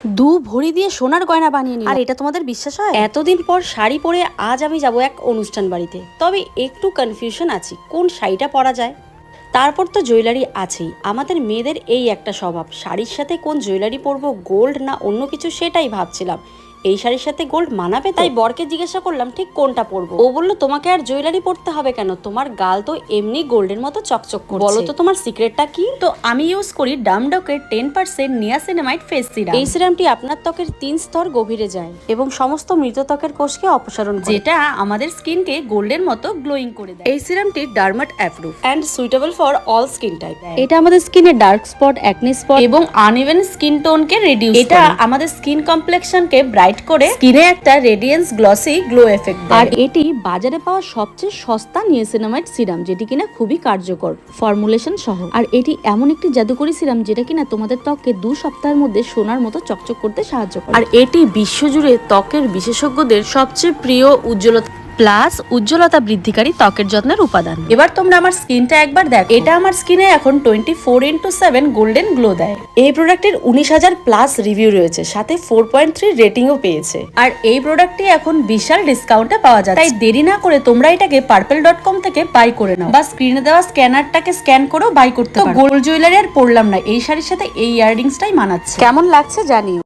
দু ভরি দিয়ে সোনার গয়না বানিয়ে নিল, আর এটা তোমাদের বিশ্বাস হয়? এতদিন পর শাড়ি পরে আজ আমি যাব এক অনুষ্ঠান বাড়িতে। তবে একটু কনফিউশন আছি কোন শাড়িটা পরা যায়। তারপর তো জুয়েলারি আছেই। আমাদের মেয়েদের এই একটা স্বভাব, শাড়ির সাথে কোন জুয়েলারি পরবো, গোল্ড না অন্য কিছু, সেটাই ভাবছিলাম। এই শাড়ির সাথে গোল্ড মানাবে? তাই বরকে জিজ্ঞাসা করলাম ঠিক কোনটা পরবো। ও বললো তোমাকে আর জুয়েলারি পরতে হবে কেন, তোমার গাল তো এমনি গোল্ডের মতো চকচক করছে, বলো তো তোমার সিক্রেটটা কি। তো আমি ইউজ করি ডামডকের 10% নিয়াসিনামাইড ফেস সিরাম। এই সিরামটি আপনার ত্বকের 3 স্তর গভীরে যায় এবং সমস্ত মৃত ত্বকের কোষকে অপসারণ করে, যেটা আমাদের স্কিনকে গোল্ডের মতো গ্লোয়িং করে দেয়। এই সিরামটি dermat approve and suitable for all skin type. এটা আমাদের স্কিনে ডার্ক স্পট, অ্যাকনি স্পট এবং আনইভেন স্কিন টোনকে রিডিউস করে। এটা আমাদের স্কিন কমপ্লেক্সনকে ব্রাইট করে স্কিনে একটা রেডিয়েন্স গ্লসি গ্লো এফেক্ট দেয়। আর এটি বাজারে পাওয়া সবচেয়ে সস্তা নিয়াসিনামাইড সিরাম, যেটি কিনা খুবই কার্যকর ফর্মুলেশন সহ। আর এটি এমন একটি জাদুকরী সিরাম যেটা কিনা তোমাদের ত্বককে 2 সপ্তাহের মধ্যে সোনার মতো চকচক করতে সাহায্য করে। আর এটি বিশ্বজুড়ে ত্বকের বিশেষজ্ঞদের সবচেয়ে প্রিয় উজ্জ্বলতা প্লাস উজ্জ্বলতা বৃদ্ধিকারী ত্বকের যত্নের উপাদান। এবার তোমরা আমার স্কিনটা একবার দেখো। এটা আমার স্কিনে এখন 24x7 গোল্ডেন গ্লো দেয়। এই প্রোডাক্টের 19,000 প্লাস রিভিউ রয়েছে, সাথে 4.3 রেটিংও পেয়েছে। আর এই প্রোডাক্টটি এখন বিশাল ডিসকাউন্টে পাওয়া যায়। তাই দেরি না করে তোমরা এটাকে purple.com থেকে বাই করে নাও, বা স্ক্রিনে দেওয়া স্ক্যানারটাকে স্ক্যান করেও বাই করতে পারো। গোল্ড জুয়েলারি আর পরলাম না, এই শাড়ির সাথে এই ইয়াররিংসটাই মানাচ্ছে। কেমন লাগছে জানিও।